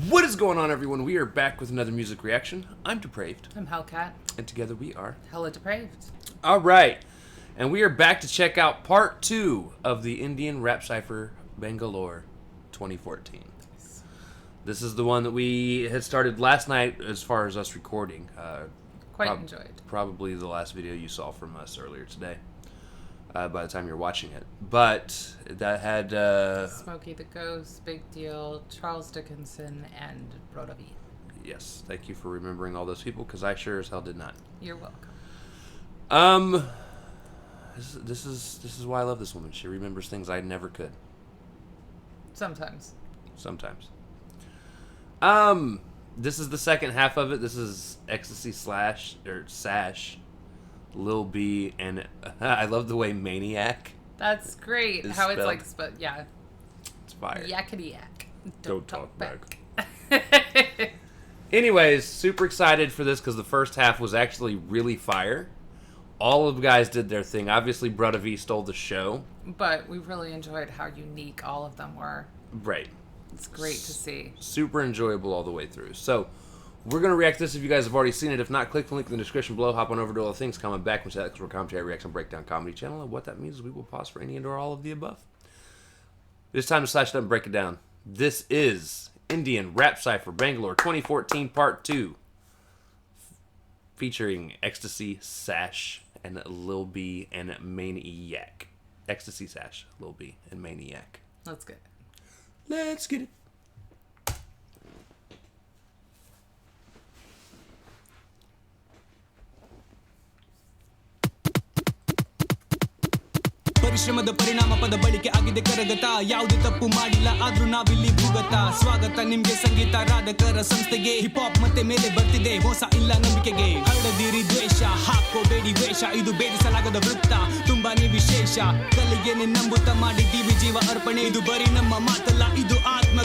What is going on, everyone? We are back with another music reaction. I'm Depraved. I'm Hellcat. And together we are HellaDepraved. All right. And we are back to check out part 2 of the Indian Rap Cypher Bangalore 2014. This is the one that we had started last night as far as us recording. Quite enjoyed. Probably the last video you saw from us earlier today. By the time you're watching it. But that had... Smokey the Ghost, Big Deal, Charles Dickinson, and Broda V. Yes, thank you for remembering all those people, because I sure as hell did not. You're welcome. This is why I love this woman. She remembers things I never could. Sometimes. This is the second half of it. This is Ecstasy Sash, Lil B, and I love the way Maniac. That's great. How spelled. it's like, yeah. It's fire. Yakety yak. Don't talk back. Anyways, super excited for this because the first half was actually really fire. All of the guys did their thing. Obviously, Broda V stole the show. But we really enjoyed how unique all of them were. Right. It's great to see. Super enjoyable all the way through. So, we're going to react to this if you guys have already seen it. If not, click the link in the description below. Hop on over to all the things. Comment back and chat because we're commentary, reaction, breakdown comedy channel. And what that means is we will pause for any and or all of the above. It's time to slash it up and break it down. This is Indian Rap Cypher Bangalore 2014 Part 2. Featuring Ecstasy Sash and Lil B and Maniac. Ecstasy Sash, Lil B, and Maniac. Let's get it. Let's get it. ಪರಿಶ್ರಮದ ಪರಿಣಾಮ ಪದ ಬಳಕೆ ಆಗಿದೆ ಕರಗತ ಯಾವುದೇ ತಪ್ಪು ಮಾಡಿಲ್ಲ ಆದ್ರೂ ನಾವಿಲ್ಲಿ ಭೂಗತ ಸ್ವಾಗತ ನಿಮ್ಗೆ ಸಂಗೀತ ರಾಧಕರ ಸಂಸ್ಥೆಗೆ ಹಿಪ್ ಹಾಪ್ ಮತ್ತೆ ಮೇಲೆ ಬರ್ತಿದೆ ಮೋಸ ಇಲ್ಲ ನಂಬಿಕೆಗೆ ಹರಡದಿರಿ ದ್ವೇಷ ಹಾಕೋಬೇಡಿ ವೇಷ ಇದು ಭೇದಿಸಲಾಗದ ವೃತ್ತ ತುಂಬಾನೇ ವಿಶೇಷ ಕಲಿಗೆನೆ ನಂಬುತ್ತ ಮಾಡಿದ್ದೀವಿ ಜೀವ ಅರ್ಪಣೆ ಇದು ಬರೀ ನಮ್ಮ ಮಾತಲ್ಲ ಇದು ಆತ್ಮ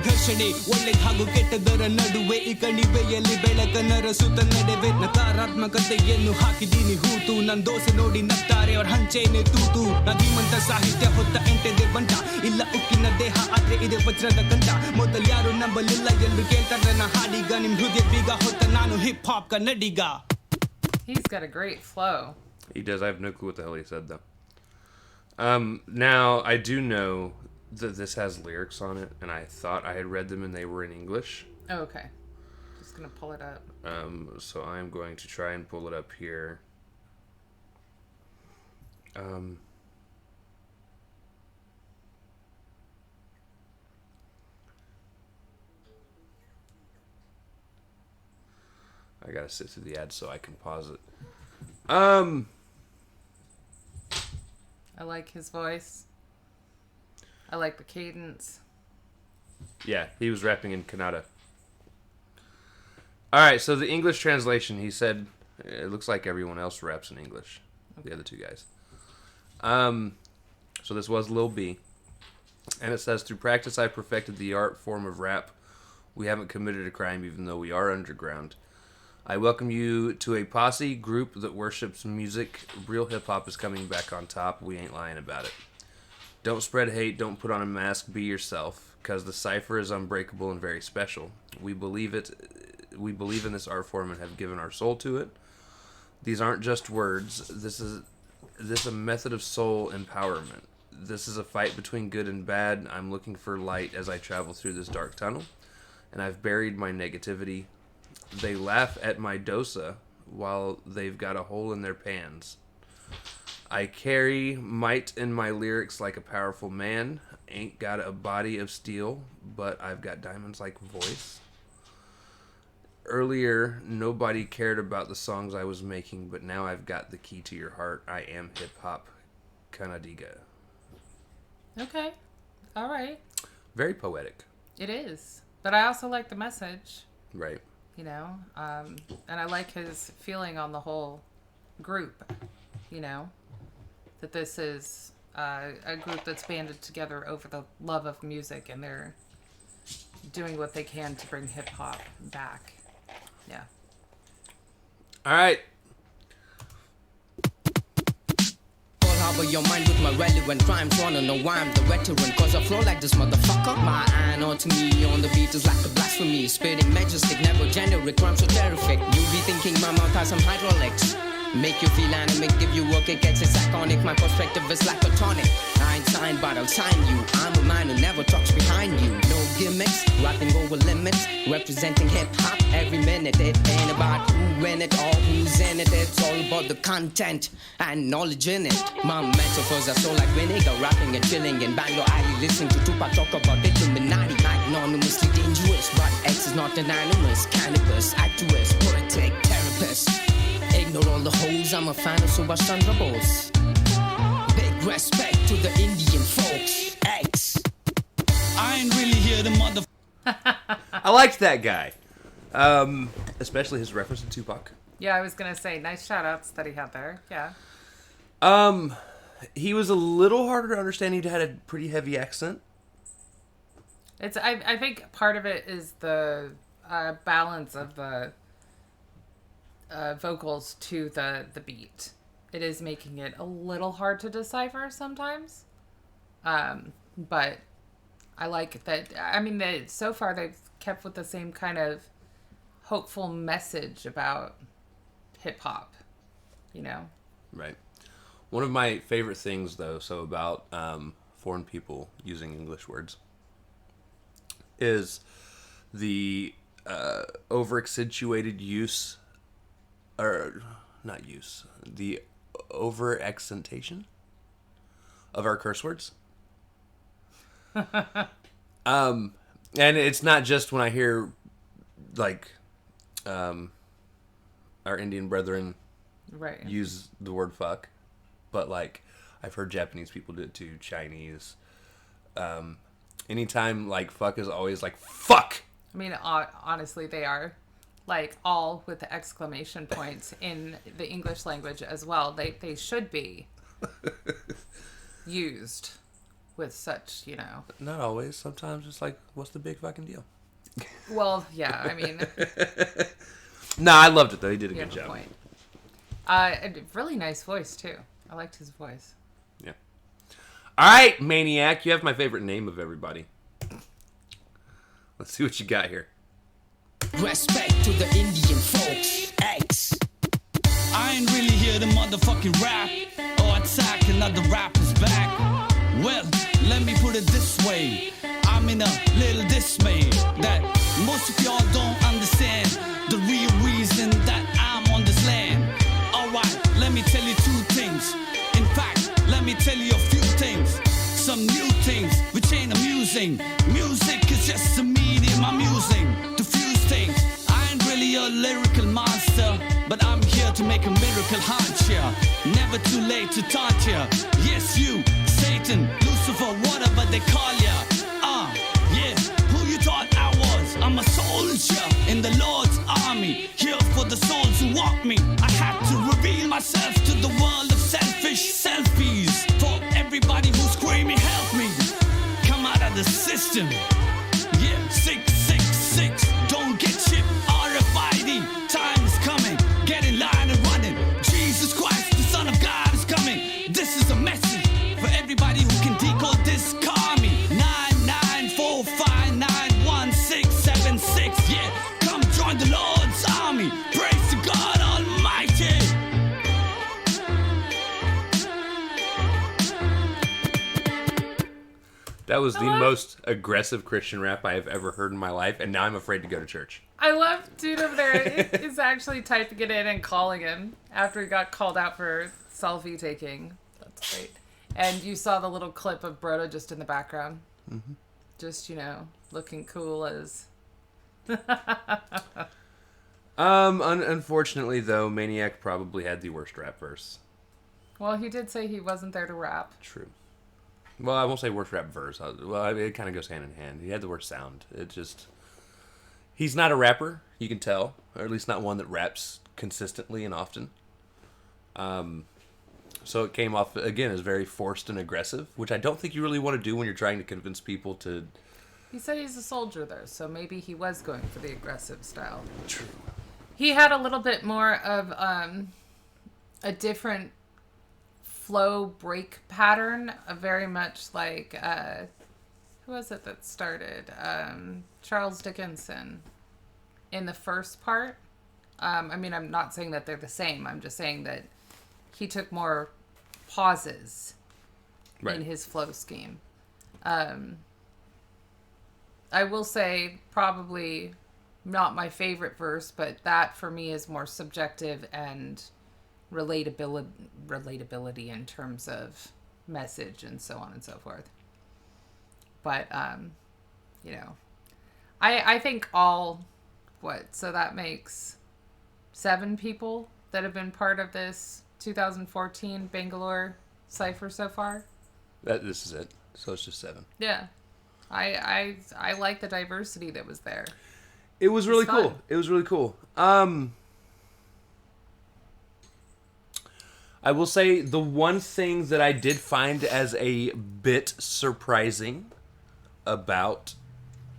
ಘರ್ಷಣೆ ಒಳ್ಳೆ ಹಾಗೂ ಕೆಟ್ಟದರ ನಡುವೆ ಈ ಕಣಿವೆಯಲ್ಲಿ ಬೆಳಕನರ ಸುತ್ತ ನಡೆವೆ ನಕಾರಾತ್ಮಕತೆಯನ್ನು ಹಾಕಿದೀನಿ ಹೂತು ನನ್ ದೋಸೆ ನೋಡಿ ನಗ್ತಾರೆ ಅವ್ರ ಹಂಚೇನೆ ತೂತು ನದಿಮಂತ ಸಾಹಿತ್ಯ ಹೊತ್ತ ಎಂಟೆದೆ ಬಂಟ ಇಲ್ಲ ಉಕ್ಕಿನ ದೇಹ ಆದ್ರೆ ಇದೆ ವಜ್ರದ ಕಂಠ ಮೊದಲು ಯಾರು ನಂಬಲಿಲ್ಲ ಎಲ್ರು ಕೇಳ್ತಾರೆ ನಾ ಹಾಡಿಗ ನಿಮ್ ಹೃದಯ ಬೀಗ ಹೊತ್ತ ನಾನು hip hop Kannadiga. He's got a great flow. He does. I have no clue what the hell he said though. Now I do know that this has lyrics on it, and I thought I had read them and they were in English. Oh, okay. Just gonna pull it up. So I'm going to try and pull it up here. I gotta sit through the ad so I can pause it. I like his voice. I like the cadence. Yeah, he was rapping in Kannada. Alright, so the English translation, he said, it looks like everyone else raps in English. Okay. The other two guys. So this was Lil B. And it says, through practice I perfected the art form of rap. We haven't committed a crime even though we are underground. I welcome you to a posse group that worships music. Real hip-hop is coming back on top. We ain't lying about it. Don't spread hate. Don't put on a mask. Be yourself. Because the cipher is unbreakable and very special. We believe it. We believe in this art form and have given our soul to it. These aren't just words. This is a method of soul empowerment. This is a fight between good and bad. I'm looking for light as I travel through this dark tunnel. And I've buried my negativity. They laugh at my dosa while they've got a hole in their pans. I carry might in my lyrics like a powerful man. Ain't got a body of steel, but I've got diamonds like voice. Earlier, nobody cared about the songs I was making, but now I've got the key to your heart. I am hip-hop Kannadiga. Okay. All right. Very poetic. It is. But I also like the message. Right. You know, and I like his feeling on the whole group, you know, that this is a group that's banded together over the love of music and they're doing what they can to bring hip-hop back. Yeah. All right. Harbor your mind with my relevant rhymes. Wanna know why I'm the veteran? Cause I flow like this motherfucker. My iron on to me on the beat is like a blast blasphemy. Spitting majestic, never generic, rhymes so terrific. You be thinking my mouth has some hydraulics. Make you feel animate, give you work, it gets it's iconic. My perspective is like a tonic. I ain't signed, but I'll sign you. I'm a man who never talks behind you. No gimmicks, rapping over limits. Representing hip-hop every minute. It ain't about who in it or who's in it. It's all about the content and knowledge in it. My metaphors are so like vinegar. Rapping and chilling in Bangalore alley. Listening to Tupac talk about Illuminati. Magnanimously dangerous, but X is not anonymous. Cannabis, activist, poetic, therapist. Ignore all the hoes, I'm a fan of Subhash Chandra Bose. Big respect to the Indian folks. X. I ain't really here the mother. I liked that guy. Especially his reference to Tupac. Yeah, I was gonna say, nice shout outs that he had there. Yeah. He was a little harder to understand. He had a pretty heavy accent. I think part of it is the balance of the vocals to the beat. It is making it a little hard to decipher sometimes. But I like that. I mean, so far they've kept with the same kind of hopeful message about hip hop, you know? Right. One of my favorite things, though, so about foreign people using English words, is the over-accentuated use, or not use, the over-accentation of our curse words. And it's not just when I hear, like, our Indian brethren Right. use the word fuck, but, like, I've heard Japanese people do it too, Chinese. Anytime, like, fuck is always like, fuck! I mean, honestly, they are, like, all with the exclamation points in the English language as well. They should be used with such, you know. Not always. Sometimes it's like, what's the big fucking deal? Well, yeah, I mean, Nah, I loved it, though. He did a you good have a job. point. A really nice voice, too. I liked his voice. Yeah. All right, Maniac. You have my favorite name of everybody. Let's see what you got here. Respect to the Indian folks. X. I ain't really here to motherfucking rap or attack another rapper's back. Well, let me put it this way. I'm in a little dismay that most of y'all don't understand the real reason that I'm on this land. Alright, let me tell you two things. In fact, let me tell you a few things. Some new things which ain't amusing. Music is just a medium I'm using to fuse things. I ain't really a lyrical monster, but I'm here to make a miracle haunt ya. Never too late to taunt ya. Yes, you, Satan, Lucifer, whatever they call ya. Yeah, who you thought I was? I'm a soldier in the Lord's army, here for the souls who walk me. I had to reveal myself to the world of selfish selfies. For everybody who's screaming, help me, come out of the system. Yeah, 666, don't get chipped, RFID, time is coming, get in line and running. Jesus Christ, the Son of God is coming. This is a message for everybody who can decode this. Call me 9945911676. Yeah, come join the Lord's army. Praise to God Almighty. That was the most aggressive Christian rap I have ever heard in my life, and now I'm afraid to go to church. I love dude over there is actually typing it in and calling him after he got called out for selfie taking. That's great. And you saw the little clip of Broda just in the background. Mm-hmm. Just, you know, looking cool as... Unfortunately, though, Maniac probably had the worst rap verse. Well, he did say he wasn't there to rap. True. Well, I won't say worst rap verse. Well, I mean, it kind of goes hand in hand. He had the worst sound. It just... He's not a rapper, you can tell. Or at least not one that raps consistently and often. So it came off, again, as very forced and aggressive, which I don't think you really want to do when you're trying to convince people to... He said he's a soldier, though, so maybe he was going for the aggressive style. True. He had a little bit more of a different flow break pattern, very much like Who was it that started? Charles Dickinson. In the first part, I mean, I'm not saying that they're the same. I'm just saying that he took more pauses in his flow scheme. I will say probably not my favorite verse, but that for me is more subjective and relatability in terms of message and so on and so forth. But, you know, I think so that makes 7 people that have been part of this 2014 Bangalore Cypher so far. This is it. So it's just 7. Yeah. I like the diversity that was there. It was really fun. cool. It was really cool. I will say the one thing that I did find as a bit surprising about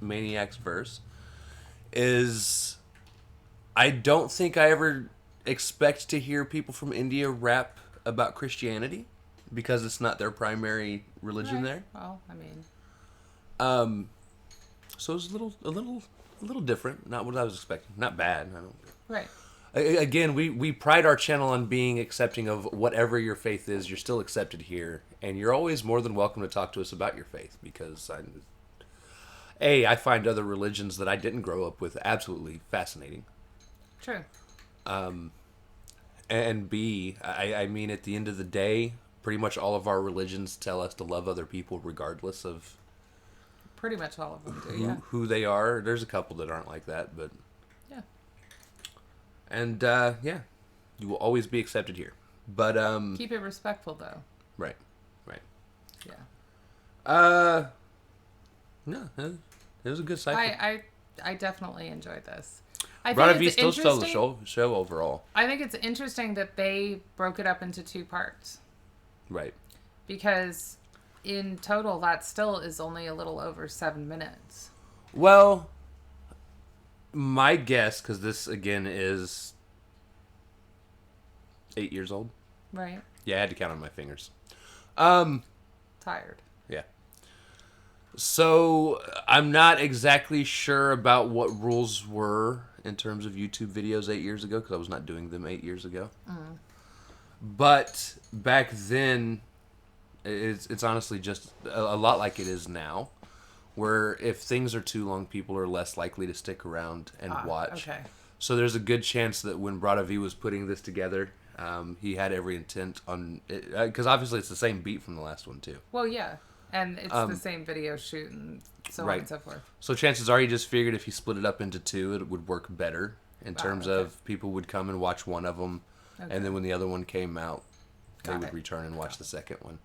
Maniac's verse is I don't think I ever expect to hear people from India rap about Christianity because it's not their primary religion there. Well, I mean, so it was a little different. Not what I was expecting. Not bad. I don't. right. Again, we pride our channel on being accepting of whatever your faith is. You're still accepted here, and you're always more than welcome to talk to us about your faith because I find other religions that I didn't grow up with absolutely fascinating. True. And B, I mean, at the end of the day, pretty much all of our religions tell us to love other people regardless of Pretty much all of them do, yeah. who they are. There's a couple that aren't like that, but Yeah. and yeah, you will always be accepted here. But Keep it respectful, though. right. Yeah. No, it was a good cycle. I definitely enjoyed this. I Brada think V it's still stole the interesting. show overall. I think it's interesting that they broke it up into 2 parts. Right. Because in total, that still is only a little over 7 minutes. Well, my guess, because this again is 8 years old. Right. Yeah, I had to count on my fingers. Tired. Yeah. So I'm not exactly sure about what rules were in terms of YouTube videos 8 years ago because I was not doing them 8 years ago. But back then, it's honestly just a lot like it is now, where if things are too long, people are less likely to stick around and watch. Okay. So there's a good chance that when Brada V was putting this together, he had every intent on it, because obviously it's the same beat from the last one too. Well, yeah. And it's the same video shoot and so on right. and so forth. So chances are he just figured if he split it up into 2, it would work better in terms okay. of people would come and watch one of them, and then when the other one came out, they Got would it. return and watch the second one.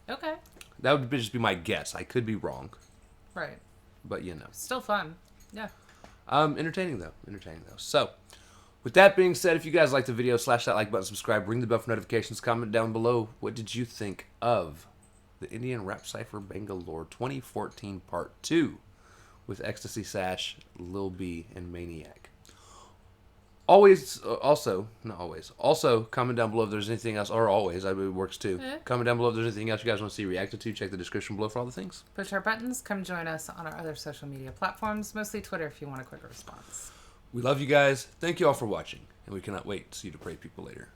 Okay. That would just be my guess. I could be wrong, Right. but you know. Still fun. Yeah. Entertaining though. So, with that being said, if you guys like the video, slash that like button, subscribe, ring the bell for notifications, comment down below. What did you think of the Indian Rap Cypher Bangalore 2014 Part 2 with Ecstasy Sash, Lil B, and Maniac? Also, comment down below if there's anything else, or always, it works too. Comment down below if there's anything else you guys want to see reacted to. Check the description below for all the things. Push our buttons. Come join us on our other social media platforms, mostly Twitter if you want a quicker response. We love you guys. Thank you all for watching, and we cannot wait to see you depraved people later.